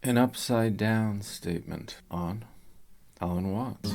An upside-down statement on Alan Watts.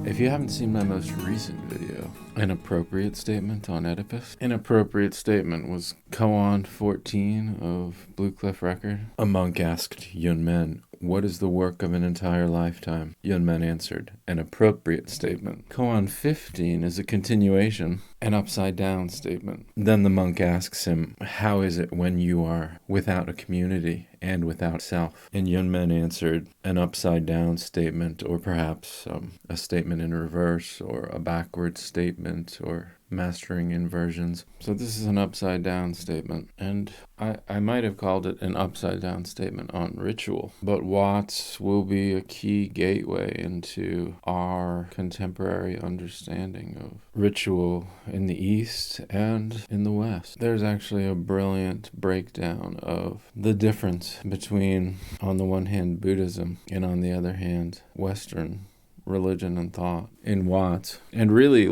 If you haven't seen my most recent video, An Appropriate Statement on Oedipus, An Appropriate Statement was Koan 14 of Blue Cliff Record. A monk asked Yun Men, "What is the work of an entire lifetime?" Yun Men answered, "An appropriate statement." Koan 15 is a continuation, an upside-down statement. Then the monk asks him, "How is it when you are without a community and without self?" And Yun Men answered, "An upside-down statement, or perhaps a statement in reverse, or a backward statement, or mastering inversions." So this is an upside-down statement, and I might have called it an upside-down statement on ritual, but Watts will be a key gateway into our contemporary understanding of ritual in the East and in the West. There's actually a brilliant breakdown of the difference between, on the one hand, Buddhism, and on the other hand, Western religion and thought in Watts. And really,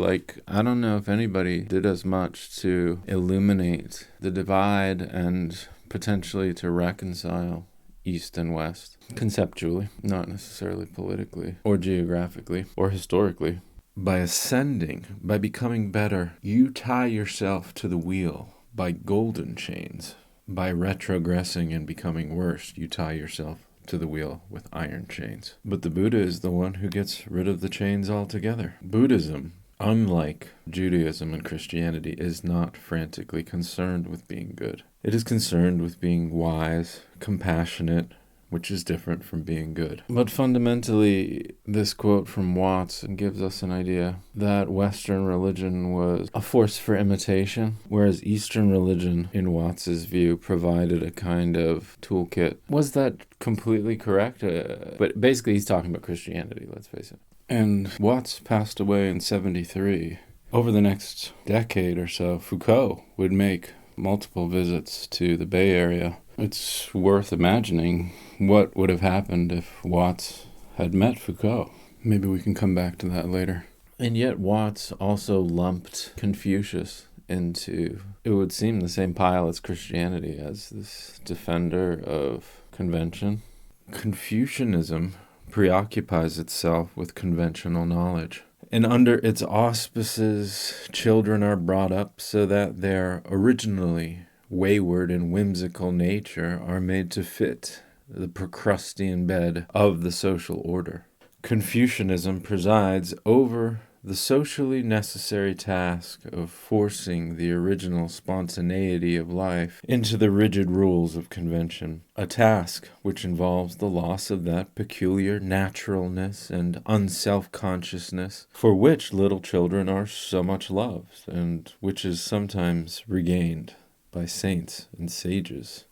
I don't know if anybody did as much to illuminate the divide and potentially to reconcile East and West conceptually, not necessarily politically or geographically or historically. By ascending, by becoming better, you tie yourself to the wheel by golden chains. By retrogressing and becoming worse, you tie yourself to the wheel with iron chains. But the Buddha is the one who gets rid of the chains altogether. Buddhism, unlike Judaism and Christianity, is not frantically concerned with being good. It is concerned with being wise, compassionate, which is different from being good. But fundamentally, this quote from Watts gives us an idea that Western religion was a force for imitation, whereas Eastern religion, in Watts's view, provided a kind of toolkit. Was that completely correct? But basically, he's talking about Christianity, let's face it. And Watts passed away in 73. Over the next decade or so, Foucault would make multiple visits to the Bay Area. It's worth imagining what would have happened if Watts had met Foucault. Maybe we can come back to that later. And yet Watts also lumped Confucius into, it would seem, the same pile as Christianity, as this defender of convention. Confucianism preoccupies itself with conventional knowledge. And under its auspices, children are brought up so that their originally wayward and whimsical nature are made to fit the Procrustean bed of the social order. Confucianism presides over the socially necessary task of forcing the original spontaneity of life into the rigid rules of convention, a task which involves the loss of that peculiar naturalness and unself-consciousness for which little children are so much loved, and which is sometimes regained by saints and sages.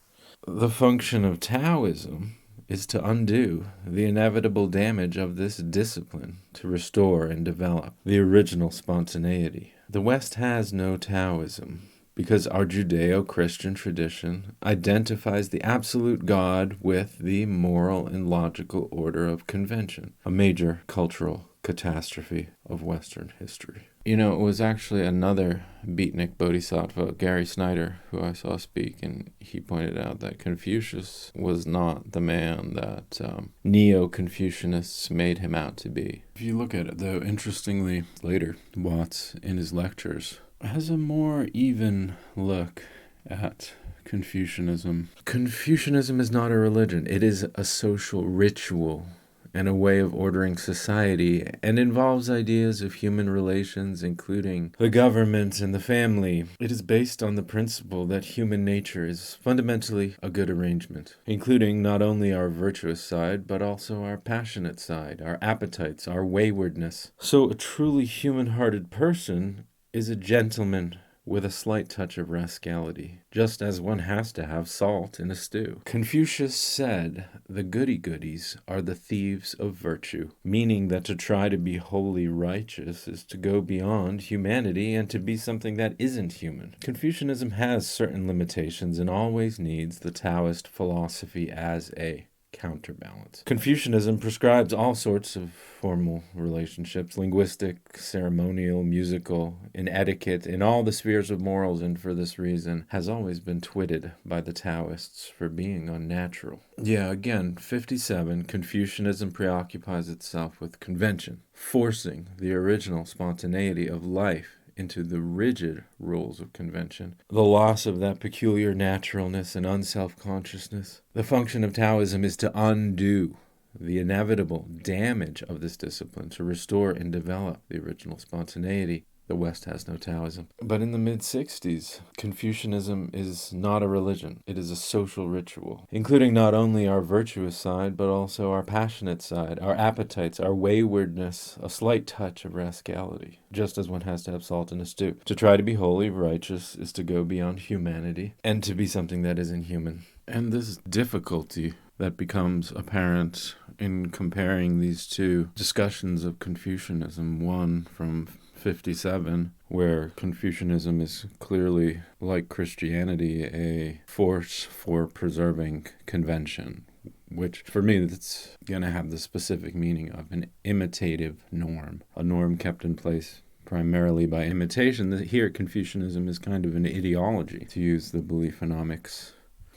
The function of Taoism is to undo the inevitable damage of this discipline, to restore and develop the original spontaneity. The West has no Taoism, because our Judeo-Christian tradition identifies the absolute God with the moral and logical order of convention, a major cultural catastrophe of Western history. You know, it was actually another Beatnik Bodhisattva, Gary Snyder, who I saw speak, and he pointed out that Confucius was not the man that Neo-Confucianists made him out to be. If you look at it, though, interestingly, later, Watts, in his lectures, has a more even look at Confucianism. Confucianism is not a religion. It is a social ritual and a way of ordering society, and involves ideas of human relations, including the government and the family. It is based on the principle that human nature is fundamentally a good arrangement, including not only our virtuous side, but also our passionate side, our appetites, our waywardness. So a truly human-hearted person is a gentleman with a slight touch of rascality, just as one has to have salt in a stew. Confucius said, "The goody-goodies are the thieves of virtue," meaning that to try to be wholly righteous is to go beyond humanity and to be something that isn't human. Confucianism has certain limitations and always needs the Taoist philosophy as a counterbalance. Confucianism prescribes all sorts of formal relationships, linguistic, ceremonial, musical, in etiquette, in all the spheres of morals, and for this reason has always been twitted by the Taoists for being unnatural. Yeah, again, 57, Confucianism preoccupies itself with convention, forcing the original spontaneity of life into the rigid rules of convention, the loss of that peculiar naturalness and unself-consciousness. The function of Taoism is to undo the inevitable damage of this discipline, to restore and develop the original spontaneity. The West has no Taoism. But in the mid-60s, Confucianism is not a religion. It is a social ritual, including not only our virtuous side, but also our passionate side, our appetites, our waywardness, a slight touch of rascality, just as one has to have salt in a stew. To try to be wholly righteous is to go beyond humanity, and to be something that is inhuman. And this difficulty that becomes apparent in comparing these two discussions of Confucianism, one from 57, where Confucianism is clearly, like Christianity, a force for preserving convention, which for me that's going to have the specific meaning of an imitative norm, a norm kept in place primarily by imitation. Here Confucianism is kind of an ideology, to use the beliefonomics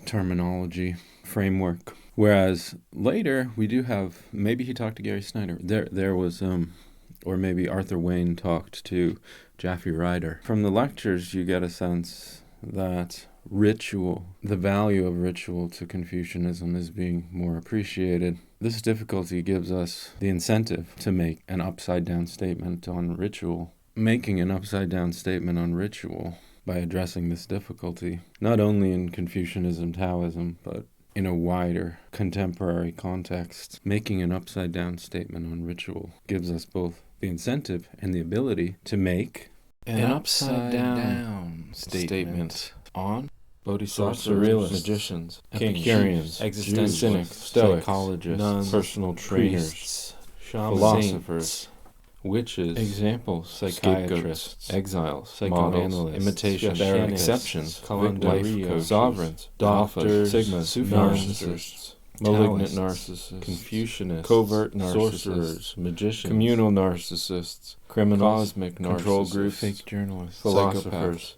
terminology framework. Whereas later we do have, maybe he talked to Gary Snyder, there was or maybe Arthur Whane talked to Japhy Ryder. From the lectures, you get a sense that ritual, the value of ritual to Confucianism is being more appreciated. This difficulty gives us the incentive to make an upside-down statement on ritual. Making an upside-down statement on ritual by addressing this difficulty, not only in Confucianism, Taoism, but in a wider contemporary context, making an upside-down statement on ritual gives us both the incentive and the ability to make an upside-down statement on Bodhisattvas, surrealists, magicians, Epicureans, existentialists, cynics, stoics, psychologists, nuns, personal trainers, shamans, philosophers, witches, examples, psychiatrists, exiles, psychoanalysts, imitations, there are exceptions, victims, sovereigns, doctors, sigmas, narcissists, malignant narcissists, Confucianists, covert sorcerers, magicians, communal narcissists, criminals, cosmic narcissists, control group, fake journalists, philosophers,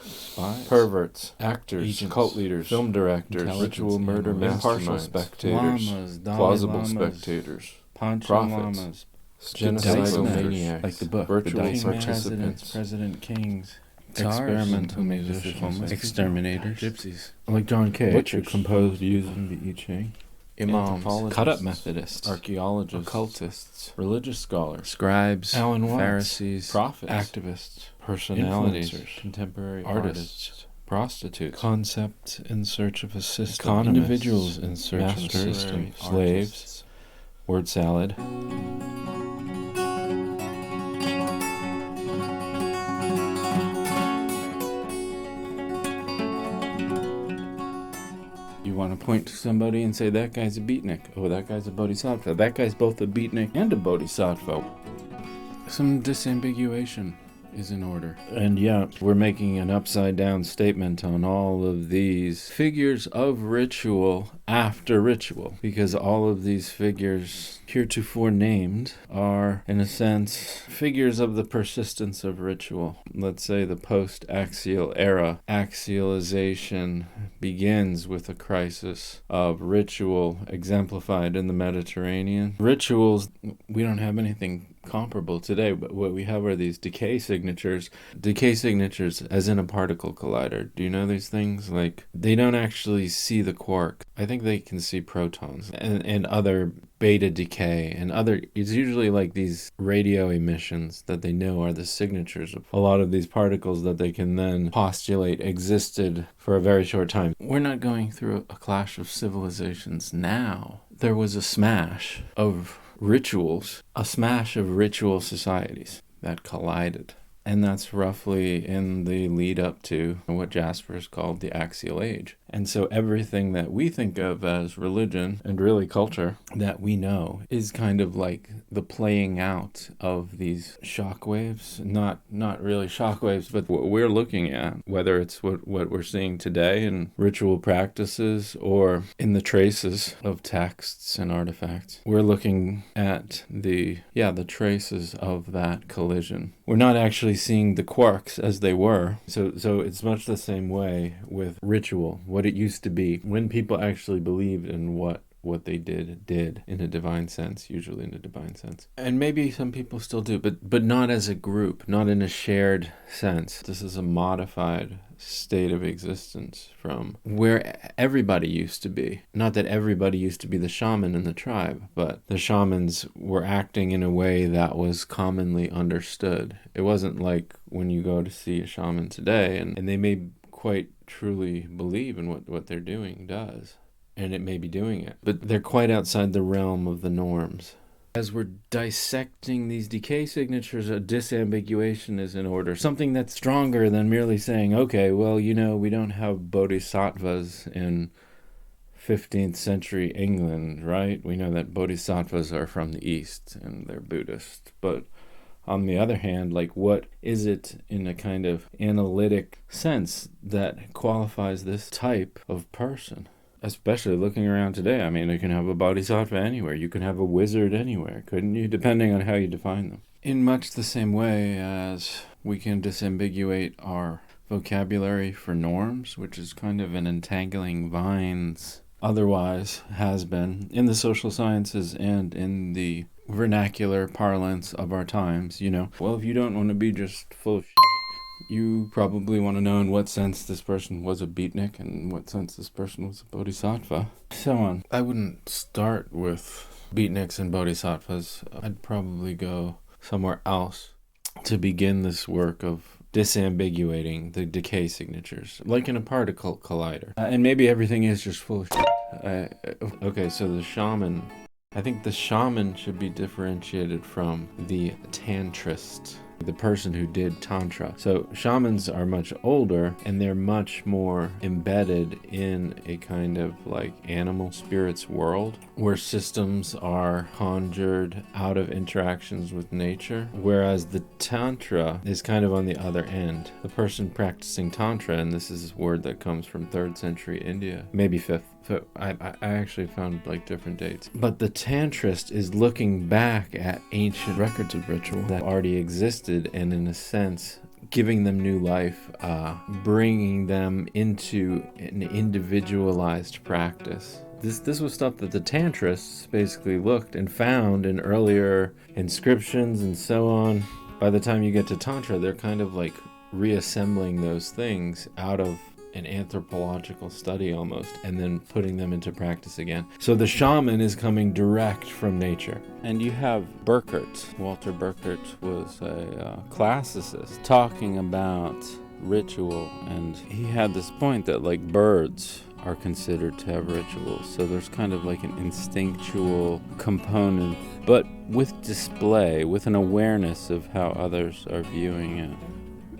spies, perverts, actors, agents, cult leaders, film directors, ritual murder masterminds, spectators, lamas, plausible spectators, prophets, genocidal maniacs, like the book, virtual participants, President Kings, experimental musicians, exterminators, gypsies, like John Kay, butchers, who composed using the I Ching, imams, cut-up Methodists, archaeologists, occultists, religious scholars, scribes, Pharisees, prophets, activists, personalities, contemporary artists, prostitutes, concept in search of a system, individuals in search of a system, slaves, word salad. You want to point to somebody and say, that guy's a Beatnik. Oh, that guy's a Bodhisattva. That guy's both a Beatnik and a Bodhisattva. Some disambiguation is in order. And yeah, we're making an upside-down statement on all of these figures of ritual after ritual, because all of these figures heretofore named are, in a sense, figures of the persistence of ritual. Let's say the post-axial era. Axialization begins with a crisis of ritual exemplified in the Mediterranean. Rituals, we don't have anything comparable today, but what we have are these decay signatures. Decay signatures as in a particle collider. Do you know these things? Like, they don't actually see the quark. I think they can see protons and other beta decay and other, it's usually like these radio emissions that they know are the signatures of a lot of these particles that they can then postulate existed for a very short time. We're not going through a clash of civilizations now. There was a smash of rituals, a smash of ritual societies that collided. And that's roughly in the lead up to what Jaspers called the Axial Age. And so everything that we think of as religion and really culture that we know is kind of like the playing out of these shockwaves. Not really shockwaves, but what we're looking at, whether it's what we're seeing today in ritual practices or in the traces of texts and artifacts. We're looking at the traces of that collision. We're not actually seeing the quarks as they were. So it's much the same way with ritual, what it used to be, when people actually believed in what they did in a divine sense, usually in a divine sense. And maybe some people still do, but not as a group, not in a shared sense. This is a modified state of existence from where everybody used to be. Not that everybody used to be the shaman in the tribe, but the shamans were acting in a way that was commonly understood. It wasn't like when you go to see a shaman today, and they may quite truly believe in what they're doing does. And it may be doing it, but they're quite outside the realm of the norms. As we're dissecting these decay signatures, a disambiguation is in order. Something that's stronger than merely saying, okay, well, we don't have bodhisattvas in 15th century England, right? We know that bodhisattvas are from the East and they're Buddhist. But on the other hand, like, what is it in a kind of analytic sense that qualifies this type of person? Especially looking around today. I mean, you can have a bodhisattva anywhere. You can have a wizard anywhere, couldn't you? Depending on how you define them. In much the same way as we can disambiguate our vocabulary for norms, which is kind of an entangling vines, otherwise has been in the social sciences and in the vernacular parlance of our times, Well, if you don't want to be just full of shit, you probably want to know in what sense this person was a beatnik and in what sense this person was a bodhisattva. So on. I wouldn't start with beatniks and bodhisattvas. I'd probably go somewhere else to begin this work of disambiguating the decay signatures, like in a particle collider. And maybe everything is just full of shit. Okay, so the shaman. I think the shaman should be differentiated from the tantrist, the person who did tantra. So shamans are much older and they're much more embedded in a kind of like animal spirits world where systems are conjured out of interactions with nature, whereas the tantra is kind of on the other end. The person practicing tantra, and this is a word that comes from 3rd century India, maybe 5th. So I actually found like different dates. But the tantrist is looking back at ancient records of ritual that already existed and in a sense giving them new life, bringing them into an individualized practice. This was stuff that the tantrists basically looked and found in earlier inscriptions and so on. By the time you get to tantra, they're kind of like reassembling those things out of an anthropological study almost, and then putting them into practice again. So the shaman is coming direct from nature. And you have Burkert. Walter Burkert was a classicist talking about ritual, and he had this point that like birds are considered to have rituals. So there's kind of like an instinctual component, but with display, with an awareness of how others are viewing it.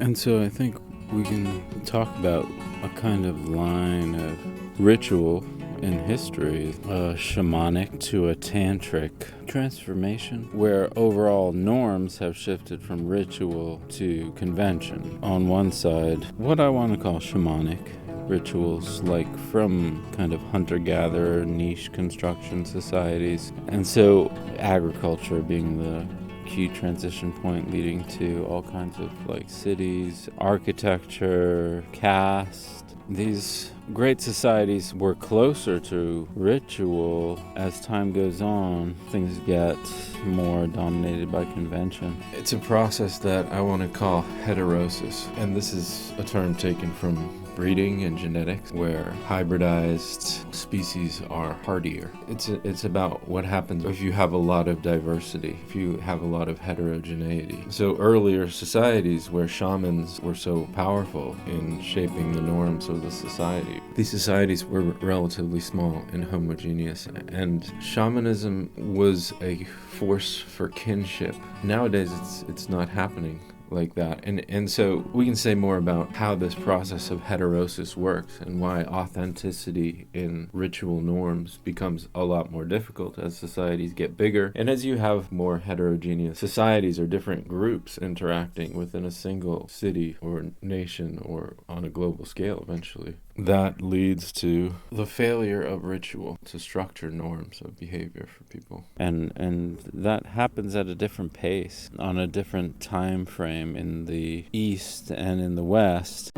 And so I think we can talk about a kind of line of ritual in history, a shamanic to a tantric transformation, where overall norms have shifted from ritual to convention. On one side, what I want to call shamanic rituals, like from kind of hunter-gatherer niche construction societies, and so agriculture being the key transition point leading to all kinds of like cities, architecture, caste. These great societies were closer to ritual. As time goes on, things get more dominated by convention. It's a process that I want to call heterosis, and this is a term taken from breeding and genetics, where hybridized species are hardier. It's about what happens if you have a lot of diversity, if you have a lot of heterogeneity. So earlier societies where shamans were so powerful in shaping the norms of the society, these societies were relatively small and homogeneous, and shamanism was a force for kinship. Nowadays it's not happening like that. And so we can say more about how this process of heterosis works and why authenticity in ritual norms becomes a lot more difficult as societies get bigger and as you have more heterogeneous societies or different groups interacting within a single city or nation or on a global scale eventually. That leads to the failure of ritual to structure norms of behavior for people. And that happens at a different pace, on a different time frame in the East and in the West.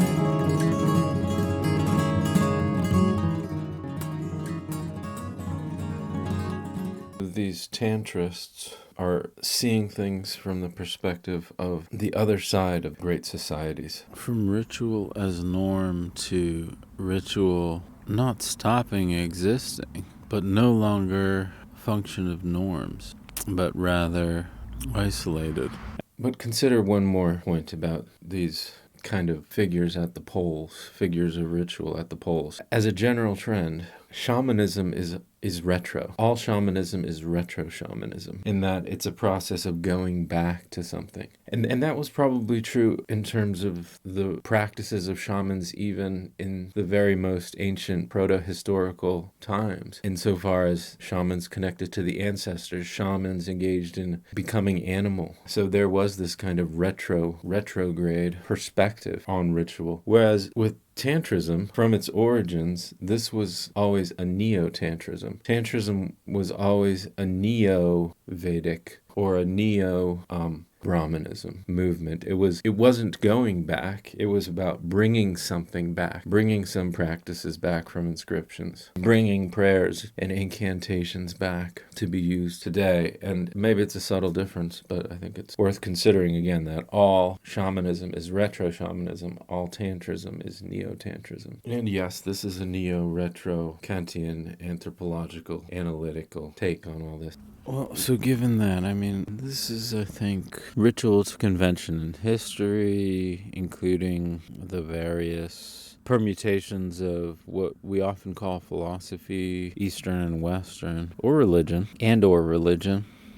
These Tantrists are seeing things from the perspective of the other side of great societies. From ritual as norm to ritual not stopping existing, but no longer function of norms, but rather isolated. But consider one more point about these kind of figures at the poles, figures of ritual at the poles. As a general trend, shamanism is retro. All shamanism is retro-shamanism, in that it's a process of going back to something. And that was probably true in terms of the practices of shamans even in the very most ancient proto-historical times. Insofar as shamans connected to the ancestors, shamans engaged in becoming animal. So there was this kind of retrograde perspective on ritual. Whereas with Tantrism, from its origins, this was always a Neo-Tantrism. Tantrism was always a Neo-Vedic or a Neo-Brahmanism movement. It wasn't going back. It was about bringing something back, bringing some practices back from inscriptions, bringing prayers and incantations back to be used today. And maybe it's a subtle difference, but I think it's worth considering again that all shamanism is retro-shamanism, all tantrism is neo-tantrism. And yes, this is a Neo-Retro-Kantian anthropological, analytical take on all this. Well, so given that, I mean, this is, I think, ritual to convention in history, including the various permutations of what we often call philosophy, Eastern and Western, or religion,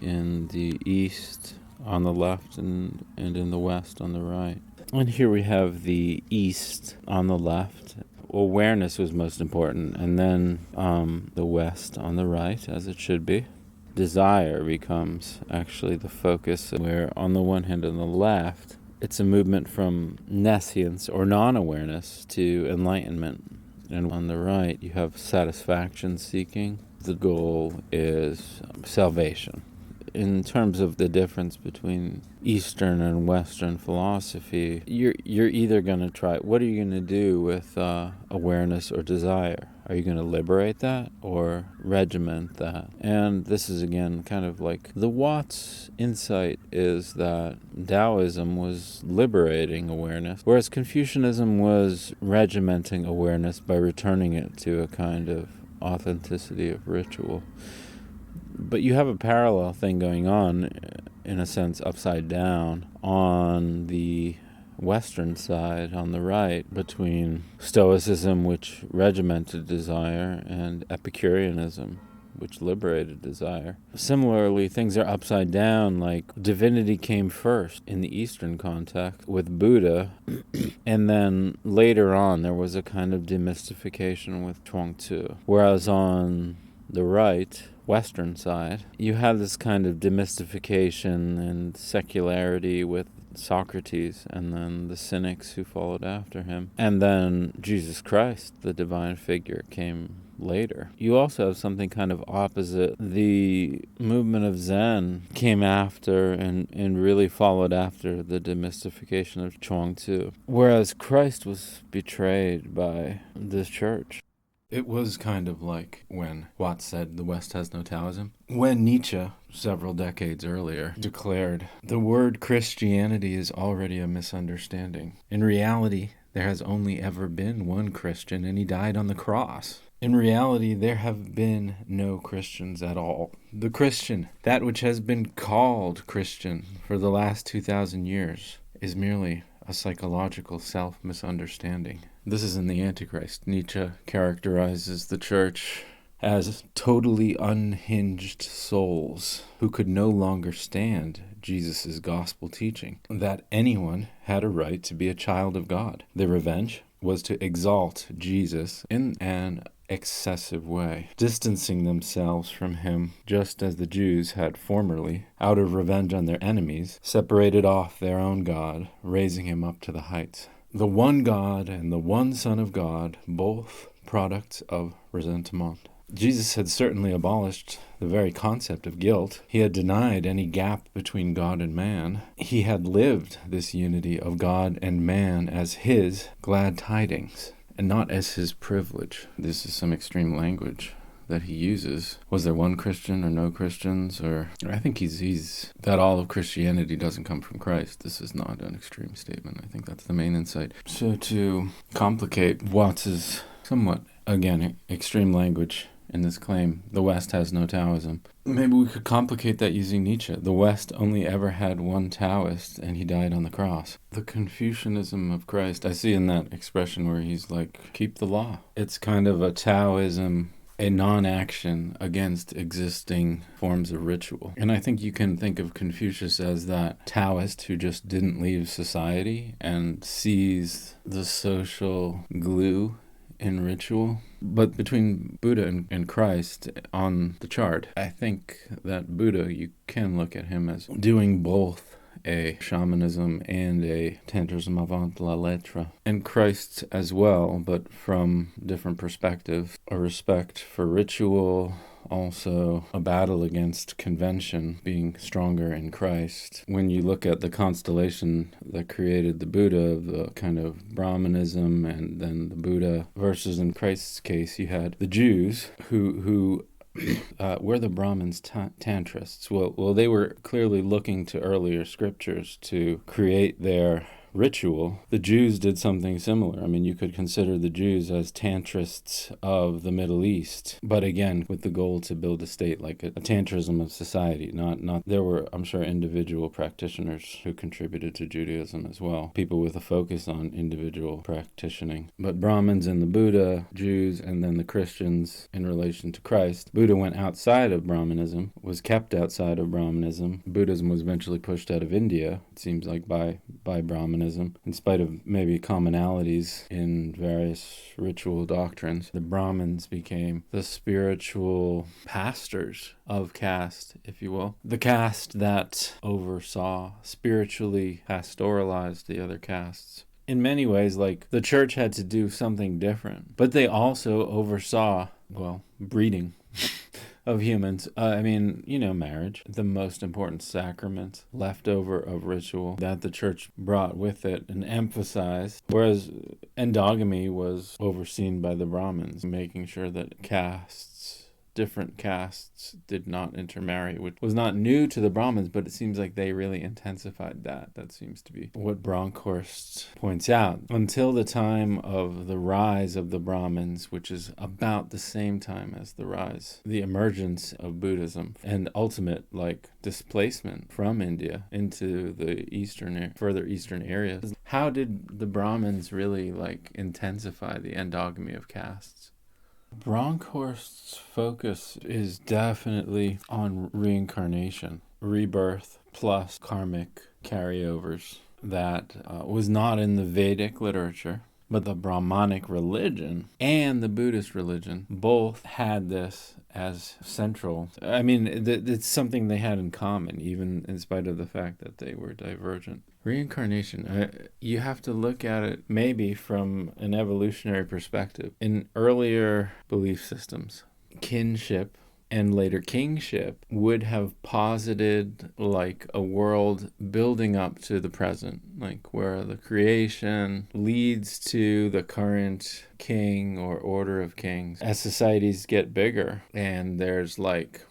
in the East on the left and in the West on the right. And here we have the East on the left. Awareness was most important, and then the West on the right, as it should be. Desire becomes actually the focus, where on the one hand on the left, it's a movement from nescience or non-awareness to enlightenment. And on the right, you have satisfaction seeking. The goal is salvation. In terms of the difference between Eastern and Western philosophy, you're either going to try, what are you going to do with awareness or desire? Are you going to liberate that or regiment that? And this is, again, kind of like the Watts insight is that Taoism was liberating awareness, whereas Confucianism was regimenting awareness by returning it to a kind of authenticity of ritual. But you have a parallel thing going on, in a sense, upside down on the Western side, on the right, between Stoicism, which regimented desire, and Epicureanism, which liberated desire. Similarly, things are upside down, like divinity came first in the Eastern context with Buddha, and then later on there was a kind of demystification with Chuang Tzu. Whereas on the right, Western side, you have this kind of demystification and secularity with Socrates, and then the cynics who followed after him. And then Jesus Christ, the divine figure, came later. You also have something kind of opposite. The movement of Zen came after and really followed after the demystification of Chuang Tzu. Whereas Christ was betrayed by the church. It was kind of like when Watts said the West has no Taoism. When Nietzsche, several decades earlier, declared the word Christianity is already a misunderstanding. In reality, there has only ever been one Christian, and he died on the cross. In reality, there have been no Christians at all. The Christian, that which has been called Christian for the last 2,000 years, is merely a psychological self-misunderstanding. This is in the Antichrist. Nietzsche characterizes the church as totally unhinged souls who could no longer stand Jesus' gospel teaching that anyone had a right to be a child of God. Their revenge was to exalt Jesus in an excessive way, distancing themselves from him just as the Jews had formerly, out of revenge on their enemies, separated off their own God, raising him up to the heights. The one God and the one Son of God, both products of resentment. Jesus had certainly abolished the very concept of guilt. He had denied any gap between God and man. He had lived this unity of God and man as his glad tidings, and not as his privilege. This is some extreme language that he uses. Was there one Christian or no Christians? Or I think he's that all of Christianity doesn't come from Christ. This is not an extreme statement. I think that's the main insight. So to complicate Watts's somewhat, again, extreme language in this claim, the West has no Taoism. Maybe we could complicate that using Nietzsche. The West only ever had one Taoist, and he died on the cross. The Confucianism of Christ, I see in that expression where he's like, keep the law. It's kind of a Taoism, a non-action against existing forms of ritual. And I think you can think of Confucius as that Taoist who just didn't leave society and sees the social glue in ritual. But between Buddha and Christ on the chart, I think that Buddha, you can look at him as doing both a shamanism and a Tantrism avant la lettre, and Christ as well, but from different perspectives. A respect for ritual, also a battle against convention, being stronger in Christ. When you look at the constellation that created the Buddha, the kind of Brahmanism, and then the Buddha versus, in Christ's case, you had the Jews who were the Brahmins Tantrists? Well, they were clearly looking to earlier scriptures to create their ritual. The Jews did something similar. I mean, you could consider the Jews as Tantrists of the Middle East, but again, with the goal to build a state, like a Tantrism of society. Not. There were, I'm sure, individual practitioners who contributed to Judaism as well. People with a focus on individual practicing. But Brahmins and the Buddha, Jews, and then the Christians in relation to Christ. Buddha went outside of Brahmanism, was kept outside of Brahmanism. Buddhism was eventually pushed out of India, it seems like, by Brahmanism. In spite of maybe commonalities in various ritual doctrines, the Brahmins became the spiritual pastors of caste, if you will. The caste that oversaw, spiritually pastoralized the other castes. In many ways, like, the church had to do something different, but they also oversaw, breeding of humans. Marriage, the most important sacrament left over of ritual that the church brought with it and emphasized, whereas endogamy was overseen by the Brahmins, making sure that different castes did not intermarry, which was not new to the Brahmins, but it seems like they really intensified that. That seems to be what Bronkhorst points out. Until the time of the rise of the Brahmins, which is about the same time as the emergence of Buddhism, and ultimate, displacement from India into the further eastern areas. How did the Brahmins really, intensify the endogamy of castes? Bronkhorst's focus is definitely on reincarnation, rebirth plus karmic carryovers. That was not in the Vedic literature, but the Brahmanic religion and the Buddhist religion both had this as central. I mean, it's something they had in common, even in spite of the fact that they were divergent. Reincarnation, you have to look at it maybe from an evolutionary perspective. In earlier belief systems, kinship and later kingship would have posited a world building up to the present, where the creation leads to the current king or order of kings. As societies get bigger, and there's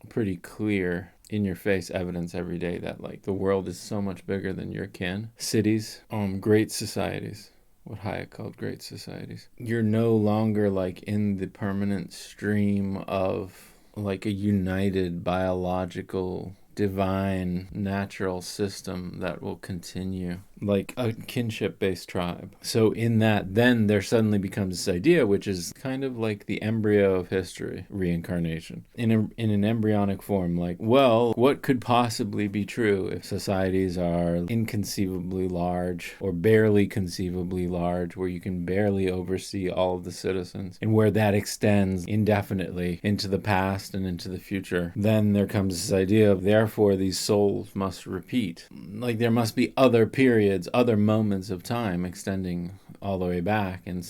pretty clear in-your-face evidence every day that the world is so much bigger than your kin. Cities, great societies, what Hayek called great societies. You're no longer in the permanent stream of a united biological divine natural system that will continue. like a kinship-based tribe. So in that, then there suddenly becomes this idea, which is kind of like the embryo of history, reincarnation. In an embryonic form, like, well, what could possibly be true if societies are inconceivably large or barely conceivably large, where you can barely oversee all of the citizens, and where that extends indefinitely into the past and into the future? Then there comes this idea of, therefore, these souls must repeat. Like, there must be other periods, other moments of time extending all the way back, and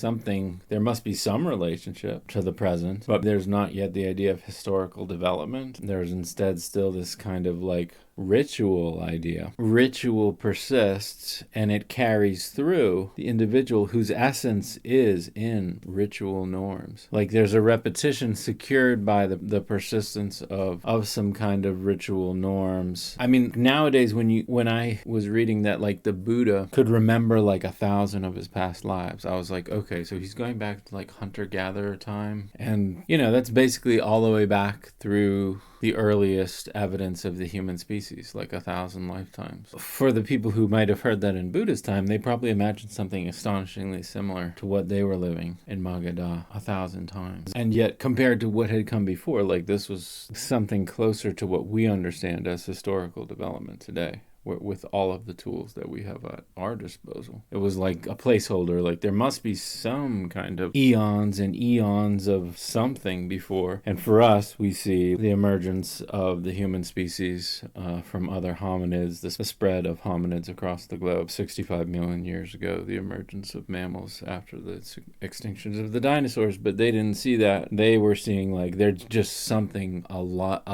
there must be some relationship to the present, but there's not yet the idea of historical development. There's instead still this kind of like ritual idea. Ritual persists, and it carries through the individual whose essence is in ritual norms. Like, there's a repetition secured by the persistence of some kind of ritual norms. I mean, nowadays when I was reading that like the Buddha could remember like 1,000 of his past lives, I was like, okay, so he's going back to like hunter-gatherer time, and that's basically all the way back through the earliest evidence of the human species, like 1,000 lifetimes. For the people who might have heard that in Buddha's time, they probably imagined something astonishingly similar to what they were living in Magadha 1,000 times. And yet, compared to what had come before, like, this was something closer to what we understand as historical development today, with all of the tools that we have at our disposal. It was like a placeholder, like there must be some kind of eons and eons of something before. And for us, we see the emergence of the human species from other hominids, the spread of hominids across the globe. 65 million years ago, the emergence of mammals after the extinctions of the dinosaurs, but they didn't see that. They were seeing like there's just something a lot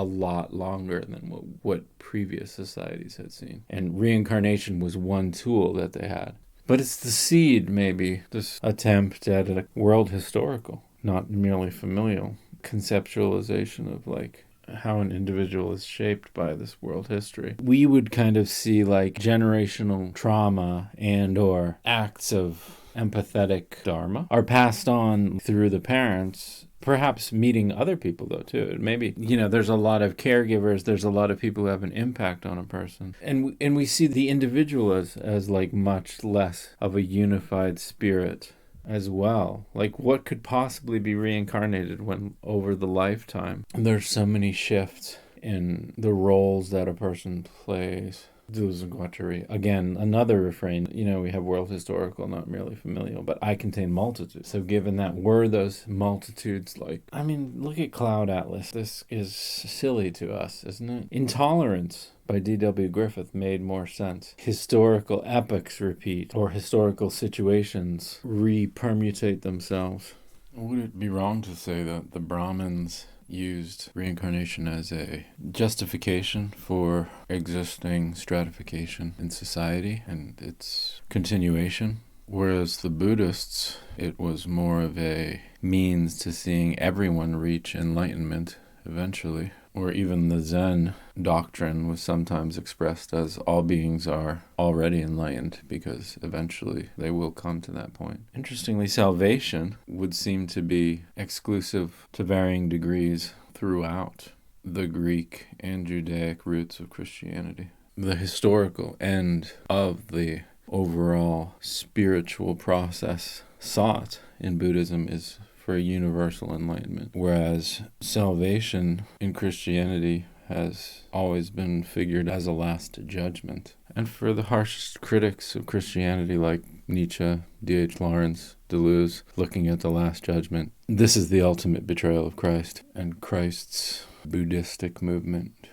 longer than what previous societies had seen. And reincarnation was one tool that they had. But it's the seed, maybe, this attempt at a world historical, not merely familial conceptualization of like how an individual is shaped by this world history. We would kind of see like generational trauma and or acts of empathetic dharma are passed on through the parents, perhaps meeting other people though too. Maybe, there's a lot of caregivers, there's a lot of people who have an impact on a person. And we see the individual as like much less of a unified spirit as well. Like, what could possibly be reincarnated when over the lifetime? There's so many shifts in the roles that a person plays. Again, another refrain, we have world historical, not merely familial, but I contain multitudes. So given that, were those multitudes like, look at Cloud Atlas. This is silly to us, isn't it? Intolerance by D.W. Griffith made more sense. Historical epochs repeat, or historical situations re-permutate themselves. Would it be wrong to say that the Brahmins used reincarnation as a justification for existing stratification in society and its continuation? Whereas the Buddhists, it was more of a means to seeing everyone reach enlightenment eventually. Or even the Zen doctrine was sometimes expressed as all beings are already enlightened because eventually they will come to that point. Interestingly, salvation would seem to be exclusive to varying degrees throughout the Greek and Judaic roots of Christianity. The historical end of the overall spiritual process sought in Buddhism is for a universal enlightenment, whereas salvation in Christianity has always been figured as a last judgment. And for the harshest critics of Christianity like Nietzsche, D.H. Lawrence, Deleuze, looking at the Last Judgment, this is the ultimate betrayal of Christ and Christ's Buddhistic movement.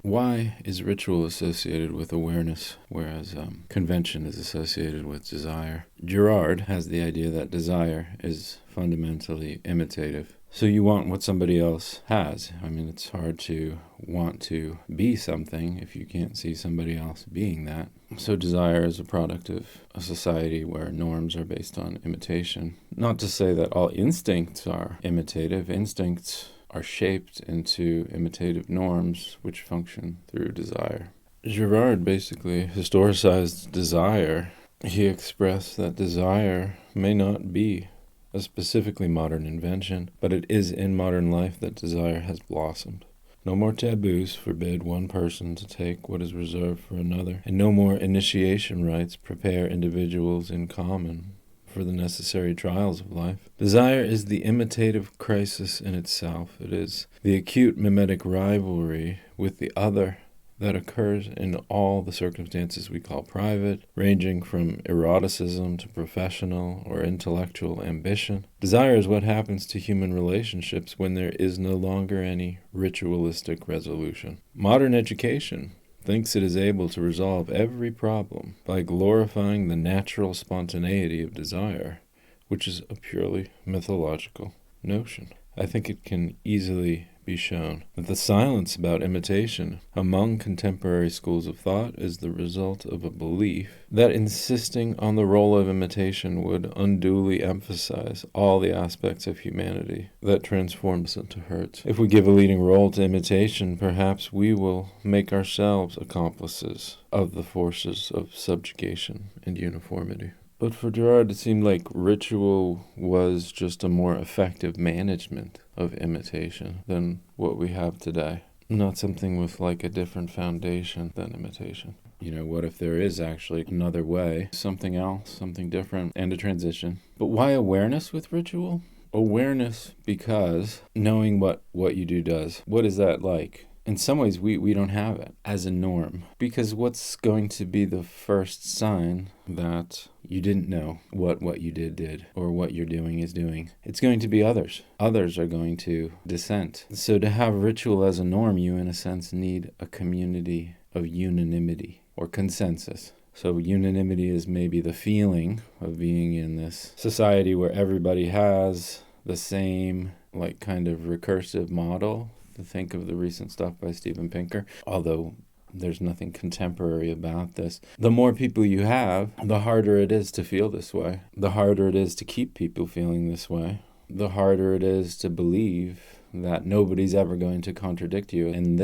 Why is ritual associated with awareness, whereas convention is associated with desire? Girard has the idea that desire is fundamentally imitative. So you want what somebody else has. It's hard to want to be something if you can't see somebody else being that. So desire is a product of a society where norms are based on imitation. Not to say that all instincts are imitative. Instincts are shaped into imitative norms which function through desire. Girard basically historicized desire he expressed that desire may not be a specifically modern invention, but it is in modern life that desire has blossomed. No more taboos forbid one person to take what is reserved for another, and no more initiation rites prepare individuals in common for the necessary trials of life. Desire is the imitative crisis in itself. It is the acute mimetic rivalry with the other that occurs in all the circumstances we call private, ranging from eroticism to professional or intellectual ambition. Desire is what happens to human relationships when there is no longer any ritualistic resolution. Modern education thinks it is able to resolve every problem by glorifying the natural spontaneity of desire, which is a purely mythological notion. I think it can easily be shown that the silence about imitation among contemporary schools of thought is the result of a belief that insisting on the role of imitation would unduly emphasize all the aspects of humanity that transforms into hurt. If we give a leading role to imitation, perhaps we will make ourselves accomplices of the forces of subjugation and uniformity. But for Girard, it seemed like ritual was just a more effective management of imitation than what we have today. Not something with like a different foundation than imitation. What if there is actually another way, something else, something different, and a transition? But why awareness with ritual? Awareness because knowing what you do does. What is that like? In some ways, we don't have it as a norm. Because what's going to be the first sign that you didn't know what you did, or what you're doing is doing? It's going to be others. Others are going to dissent. So to have ritual as a norm, you, in a sense, need a community of unanimity or consensus. So unanimity is maybe the feeling of being in this society where everybody has the same, like, kind of recursive model. To think of the recent stuff by Steven Pinker, although there's nothing contemporary about this. The more people you have, the harder it is to feel this way. The harder it is to keep people feeling this way. The harder it is to believe that nobody's ever going to contradict you. And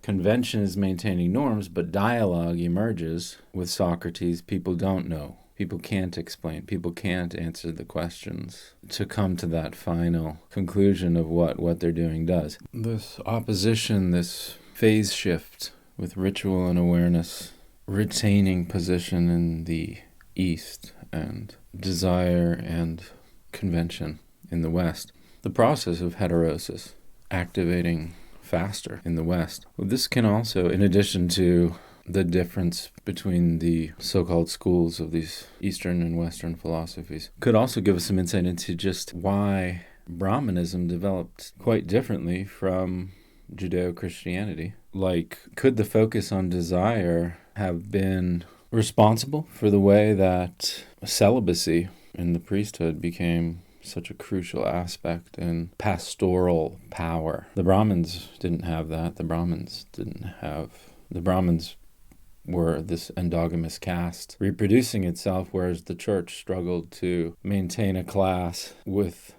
convention is maintaining norms, but dialogue emerges. With Socrates, people don't know. People can't explain. People can't answer the questions to come to that final conclusion of what they're doing does. This opposition, this phase shift with ritual and awareness retaining position in the East and desire and convention in the West. The process of heterosis activating faster in the West. Well, this can also, in addition to the difference between the so-called schools of these Eastern and Western philosophies, could also give us some insight into just why Brahmanism developed quite differently from Judeo-Christianity. Like, could the focus on desire have been responsible for the way that celibacy in the priesthood became such a crucial aspect in pastoral power? The Brahmins didn't have that. The Brahmins were this endogamous caste reproducing itself, whereas the church struggled to maintain a class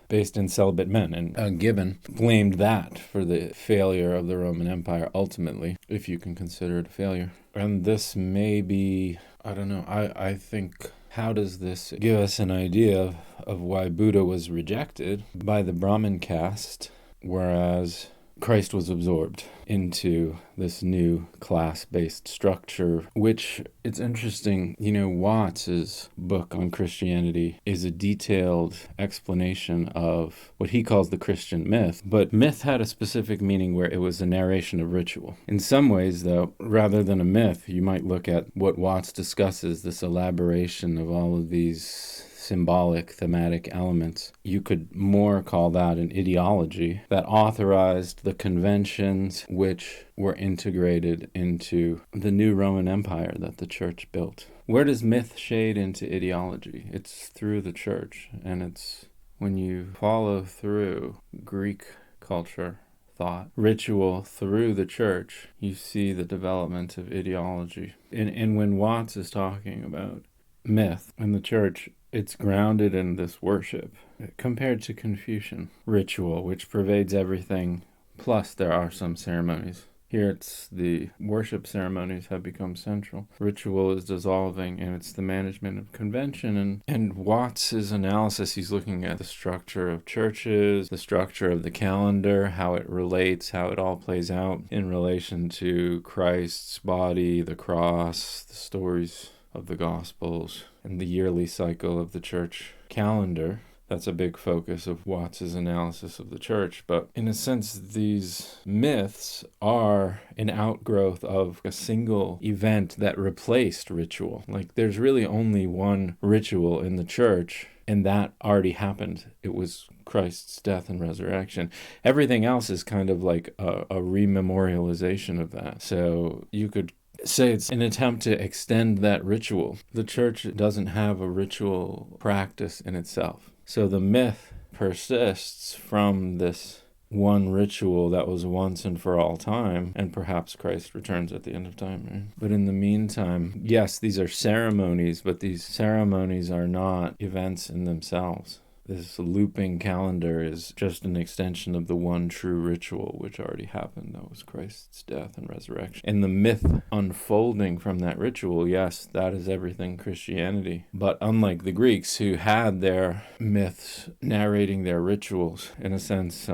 based in celibate men. And Gibbon blamed that for the failure of the Roman Empire ultimately, if you can consider it a failure. And this may be, I don't know, I think, how does this give us an idea of why Buddha was rejected by the Brahmin caste, whereas Christ was absorbed into this new class-based structure, which, it's interesting, Watts's book on Christianity is a detailed explanation of what he calls the Christian myth, but myth had a specific meaning where it was a narration of ritual. In some ways, though, rather than a myth, you might look at what Watts discusses, this elaboration of all of these symbolic, thematic elements. You could more call that an ideology that authorized the conventions which were integrated into the new Roman Empire that the church built. Where does myth shade into ideology? It's through the church, and it's when you follow through Greek culture, thought, ritual through the church, you see the development of ideology. And when Watts is talking about myth in the church, it's grounded in this worship, compared to Confucian ritual, which pervades everything, plus there are some ceremonies. Here it's the worship ceremonies have become central. Ritual is dissolving, and it's the management of convention. And Watts' analysis, he's looking at the structure of churches, the structure of the calendar, how it relates, how it all plays out in relation to Christ's body, the cross, the stories of the Gospels, and the yearly cycle of the church calendar. That's a big focus of Watts' analysis of the church. But in a sense, these myths are an outgrowth of a single event that replaced ritual. Like, there's really only one ritual in the church, and that already happened. It was Christ's death and resurrection. Everything else is kind of like a rememorialization of that. So you could say it's an attempt to extend that ritual. The church doesn't have a ritual practice in itself. So the myth persists from this one ritual that was once and for all time, and perhaps Christ returns at the end of time, right? But in the meantime, yes, these are ceremonies, but these ceremonies are not events in themselves. This looping calendar is just an extension of the one true ritual which already happened. That was Christ's death and resurrection. And the myth unfolding from that ritual, yes, that is everything Christianity. But unlike the Greeks, who had their myths narrating their rituals, in a sense,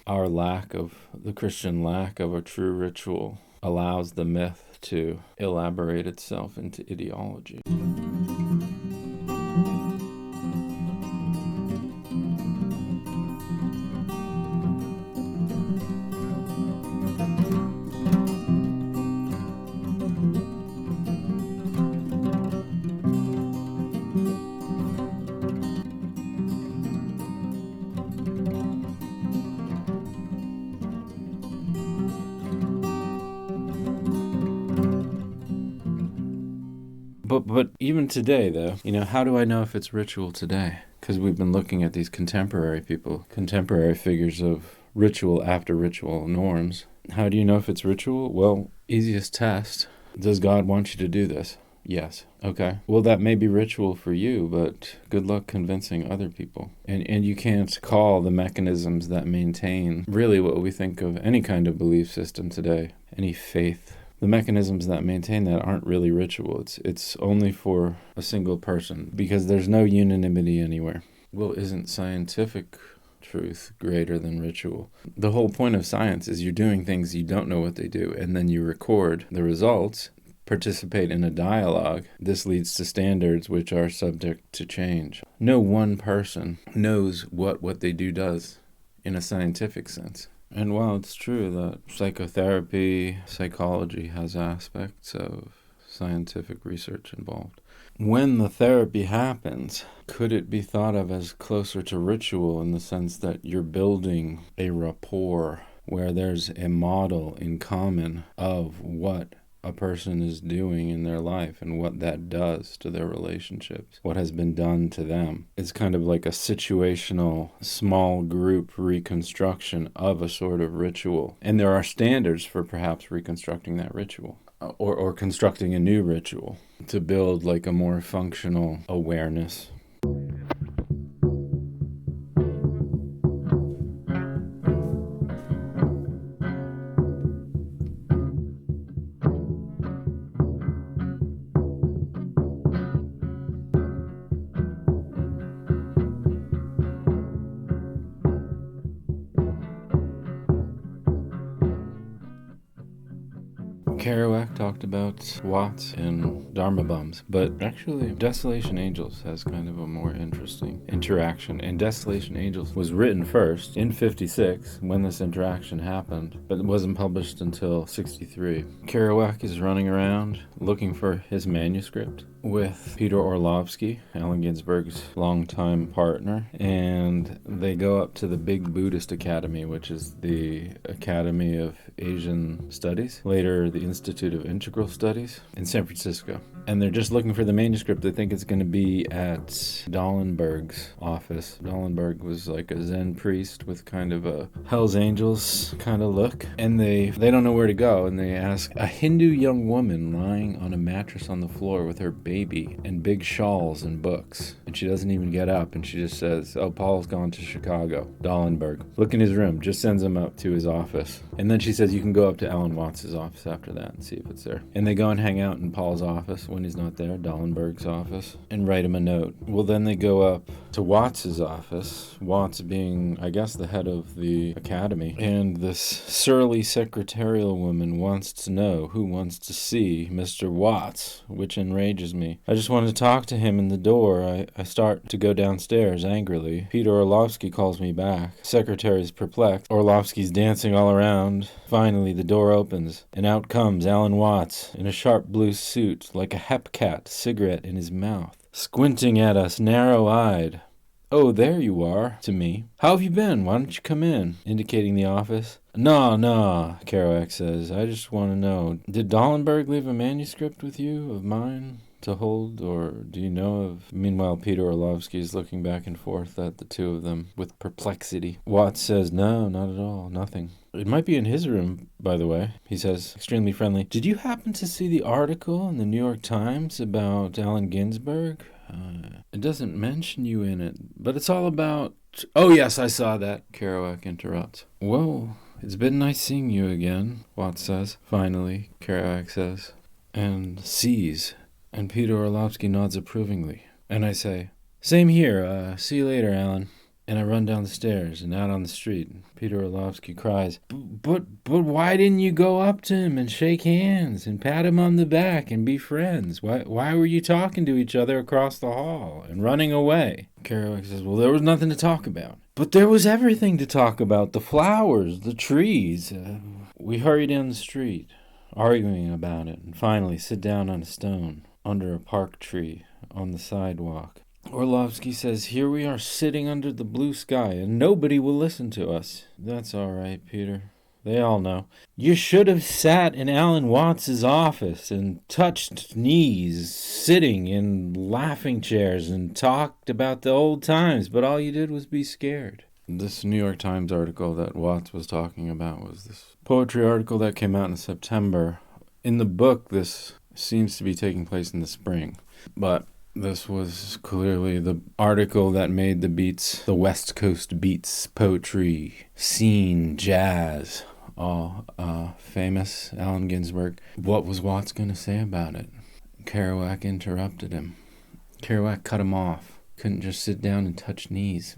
our the Christian lack of a true ritual allows the myth to elaborate itself into ideology. But even today, though, how do I know if it's ritual today? Because we've been looking at these contemporary people, contemporary figures of ritual after ritual norms. How do you know if it's ritual? Well, easiest test. Does God want you to do this? Yes. Okay. Well, that may be ritual for you, but good luck convincing other people. And you can't call the mechanisms that maintain really what we think of any kind of belief system today, any faith. The mechanisms that maintain that aren't really ritual. It's only for a single person because there's no unanimity anywhere. Well, isn't scientific truth greater than ritual? The whole point of science is you're doing things you don't know what they do, and then you record the results, participate in a dialogue. This leads to standards which are subject to change. No one person knows what they do does in a scientific sense. And while it's true that psychotherapy, psychology has aspects of scientific research involved, when the therapy happens, could it be thought of as closer to ritual in the sense that you're building a rapport where there's a model in common of what a person is doing in their life and what that does to their relationships, what has been done to them? It's kind of like a situational, small group reconstruction of a sort of ritual. And there are standards for perhaps reconstructing that ritual or constructing a new ritual to build like a more functional awareness. Kerouac talked about Watts and Dharma bums, but actually Desolation Angels has kind of a more interesting interaction. And Desolation Angels was written first in 56 when this interaction happened, but it wasn't published until 63. Kerouac is running around looking for his manuscript with Peter Orlovsky, Allen Ginsberg's longtime partner, and they go up to the Big Buddhist Academy, which is the Academy of Asian Studies, later the Institute of Integral Studies in San Francisco. And they're just looking for the manuscript. They think it's going to be at Dahlenberg's office. Dahlenberg was like a Zen priest with kind of a Hell's Angels kind of look. And they don't know where to go. And they ask a Hindu young woman lying on a mattress on the floor with her baby and big shawls and books. and she doesn't even get up, and she just says, oh, Paul's gone to Chicago, Dahlenberg. Look in his room, just sends him up to his office. And then she says, you can go up to Alan Watts' office after that and see if it's there. And they go and hang out in Paul's office when he's not there, Dahlenberg's office, and write him a note. Well, then they go up to Watts' office, Watts being, I guess, the head of the academy, and this surly secretarial woman wants to know who wants to see Mr. Watts, which enrages me. I just want to talk to him in the door. I start to go downstairs angrily. Peter Orlovsky calls me back. Secretary's perplexed. Orlovsky's dancing all around. Finally, the door opens, and out comes Alan Watts in a sharp blue suit, like a hepcat, cigarette in his mouth, squinting at us, narrow-eyed. Oh, there you are, to me. How have you been? Why don't you come in? Indicating the office. No, Kerouac says. I just want to know, did Dahlenberg leave a manuscript with you of mine to hold, or do you know of... Meanwhile, Peter Orlovsky is looking back and forth at the two of them with perplexity. Watts says, no, not at all, nothing. It might be in his room, by the way, he says, extremely friendly. Did you happen to see the article in the New York Times about Allen Ginsberg? It doesn't mention you in it, but it's all about... Oh, yes, I saw that, Kerouac interrupts. Well, it's been nice seeing you again, Watts says. Finally, Kerouac says. And sees. And Peter Orlovsky nods approvingly. And I say, same here, see you later, Alan. And I run down the stairs and out on the street. Peter Orlovsky cries, But why didn't you go up to him and shake hands and pat him on the back and be friends? Why were you talking to each other across the hall and running away? Kerouac says, well, there was nothing to talk about. But there was everything to talk about. The flowers, the trees. We hurry down the street, arguing about it, and finally sit down on a stone under a park tree on the sidewalk. Orlovsky says, here we are sitting under the blue sky, and nobody will listen to us. That's all right, Peter. They all know. You should have sat in Alan Watts' office and touched knees, sitting in laughing chairs, and talked about the old times, but all you did was be scared. This New York Times article that Watts was talking about was this poetry article that came out in September. In the book, this seems to be taking place in the spring, but this was clearly the article that made the beats, the West Coast beats, poetry, scene, jazz, all famous. Allen Ginsberg. What was Watts going to say about it? Kerouac interrupted him. Kerouac cut him off. Couldn't just sit down and touch knees.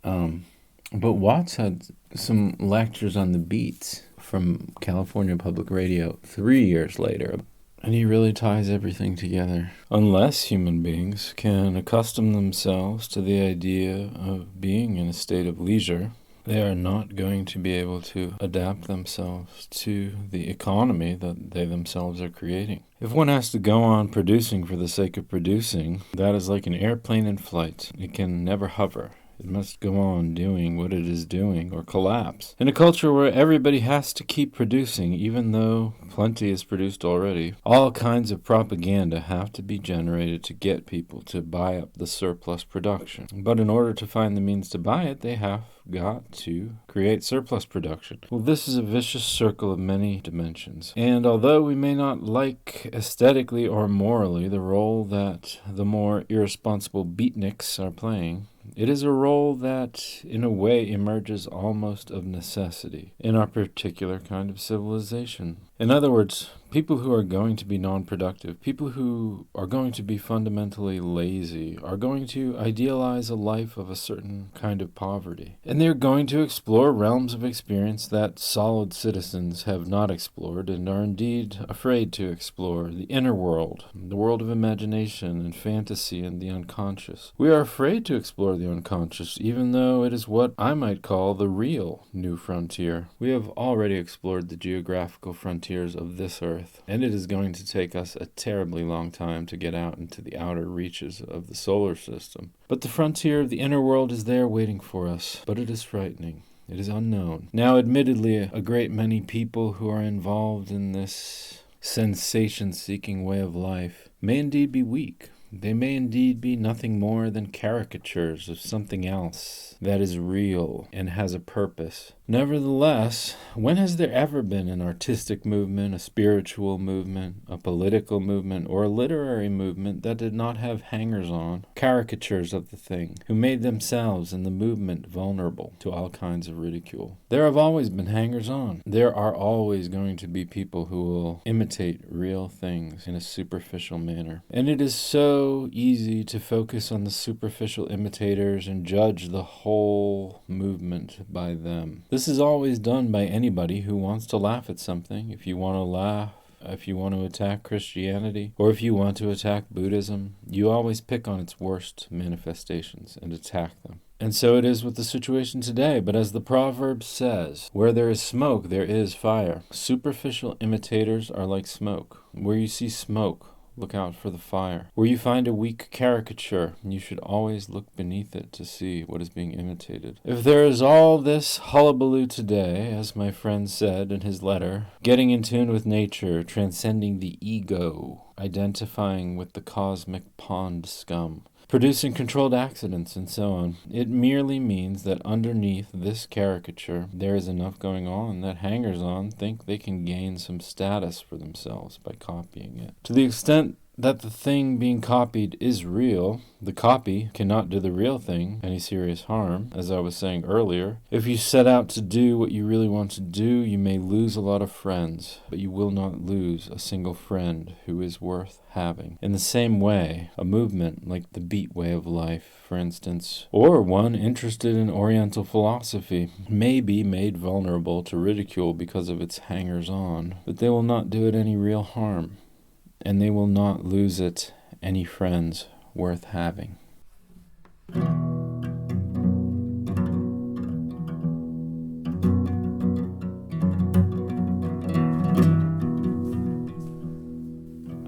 But Watts had some lectures on the beats from California Public Radio 3 years later. And he really ties everything together. Unless human beings can accustom themselves to the idea of being in a state of leisure, they are not going to be able to adapt themselves to the economy that they themselves are creating. If one has to go on producing for the sake of producing, that is like an airplane in flight. It can never hover. It must go on doing what it is doing or collapse. In a culture where everybody has to keep producing, even though plenty is produced already, all kinds of propaganda have to be generated to get people to buy up the surplus production. But in order to find the means to buy it, they have got to create surplus production. Well, this is a vicious circle of many dimensions. And although we may not like aesthetically or morally the role that the more irresponsible beatniks are playing, it is a role that, in a way, emerges almost of necessity in our particular kind of civilization. In other words, people who are going to be non-productive, people who are going to be fundamentally lazy, are going to idealize a life of a certain kind of poverty. And they're going to explore realms of experience that solid citizens have not explored and are indeed afraid to explore. The inner world, the world of imagination and fantasy and the unconscious. We are afraid to explore the unconscious, even though it is what I might call the real new frontier. We have already explored the geographical frontiers of this earth, and it is going to take us a terribly long time to get out into the outer reaches of the solar system. But the frontier of the inner world is there waiting for us, but it is frightening. It is unknown. Now, admittedly, a great many people who are involved in this sensation-seeking way of life may indeed be weak. They may indeed be nothing more than caricatures of something else that is real and has a purpose. Nevertheless, when has there ever been an artistic movement, a spiritual movement, a political movement, or a literary movement that did not have hangers-on, caricatures of the thing, who made themselves and the movement vulnerable to all kinds of ridicule? There have always been hangers-on. There are always going to be people who will imitate real things in a superficial manner. And it is so easy to focus on the superficial imitators and judge the whole movement by them. This is always done by anybody who wants to laugh at something. If you want to laugh, if you want to attack Christianity, or if you want to attack Buddhism, you always pick on its worst manifestations and attack them. And so it is with the situation today. But as the proverb says, where there is smoke, there is fire. Superficial imitators are like smoke. Where you see smoke, look out for the fire. Where you find a weak caricature, you should always look beneath it to see what is being imitated. If there is all this hullabaloo today, as my friend said in his letter, getting in tune with nature, transcending the ego, identifying with the cosmic pond scum, producing controlled accidents, and so on, it merely means that underneath this caricature there is enough going on that hangers-on think they can gain some status for themselves by copying it. To the extent that the thing being copied is real, the copy cannot do the real thing any serious harm. As I was saying earlier, if you set out to do what you really want to do, you may lose a lot of friends, but you will not lose a single friend who is worth having. In the same way, a movement like the Beat way of life, for instance, or one interested in Oriental philosophy, may be made vulnerable to ridicule because of its hangers-on, but they will not do it any real harm. And they will not lose it any friends worth having.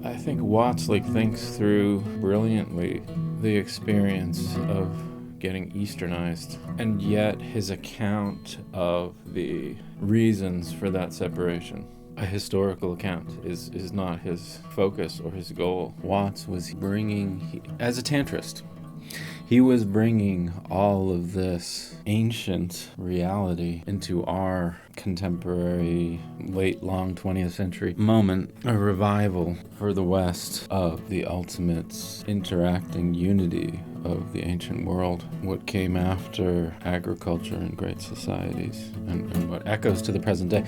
I think Watts thinks through brilliantly the experience of getting Easternized, and yet his account of the reasons for that separation, a historical account, is not his focus or his goal. Watts was bringing, as a Tantrist, he was bringing all of this ancient reality into our contemporary, late, long 20th century moment, a revival for the West of the ultimate interacting unity of the ancient world, what came after agriculture and great societies, and what echoes to the present day.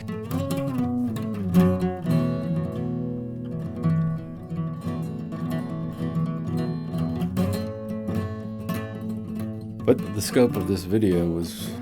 But the scope of this video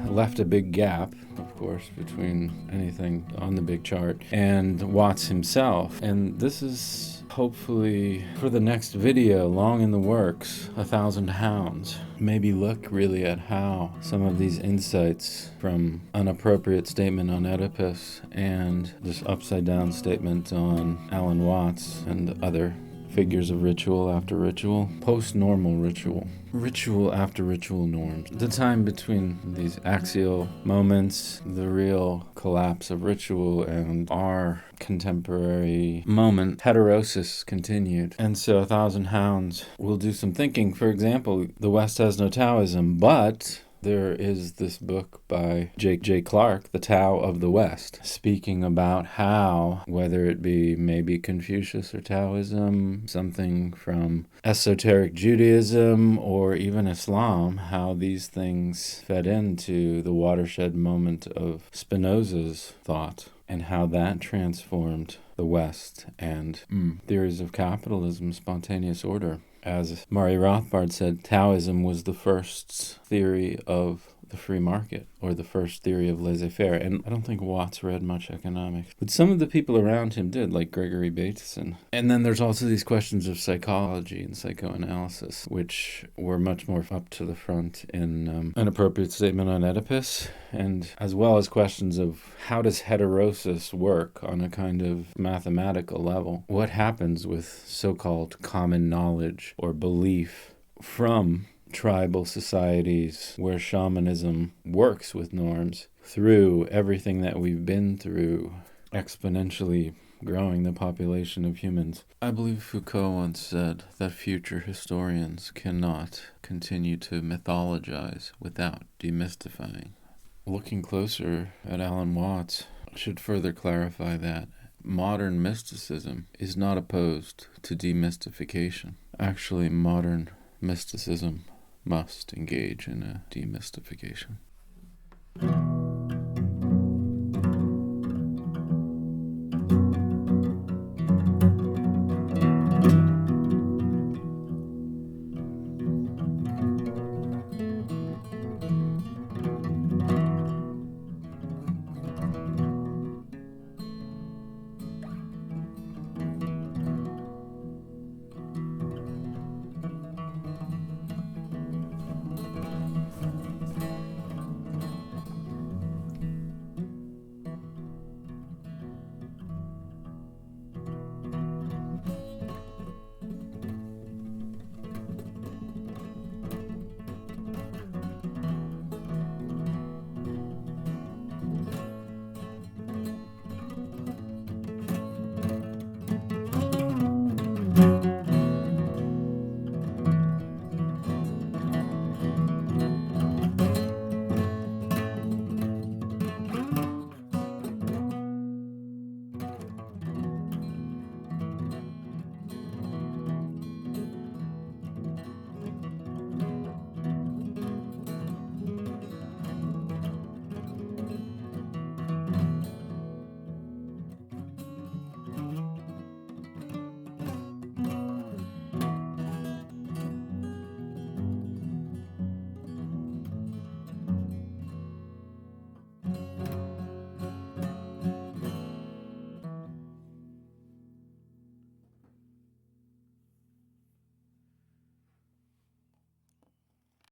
left a big gap, of course, between anything on the big chart and Watts himself. And this is hopefully for the next video, long in the works, 1,000 Hounds. Maybe look really at how some of these insights from Unappropriate Statement on Oedipus and this upside down statement on Alan Watts and other figures of ritual after ritual, post-normal ritual, ritual after ritual norms. The time between these axial moments, the real collapse of ritual, and our contemporary moment, heterosis continued. And so 1,000 Hounds will do some thinking. For example, the West has no Taoism, but there is this book by J. Clark, The Tao of the West, speaking about how, whether it be maybe Confucius or Taoism, something from esoteric Judaism or even Islam, how these things fed into the watershed moment of Spinoza's thought, and how that transformed the West and theories of capitalism, spontaneous order. As Murray Rothbard said, Taoism was the first theory of the free market, or the first theory of laissez-faire. And I don't think Watts read much economics, but some of the people around him did, like Gregory Bateson. And then there's also these questions of psychology and psychoanalysis, which were much more up to the front in Unappropriate Statement on Oedipus, and as well as questions of how does heterosis work on a kind of mathematical level? What happens with so-called common knowledge or belief from tribal societies where shamanism works with norms through everything that we've been through, exponentially growing the population of humans? I believe Foucault once said that future historians cannot continue to mythologize without demystifying. looking closer at Alan Watts should further clarify that modern mysticism is not opposed to demystification. Actually, modern mysticism must engage in a demystification.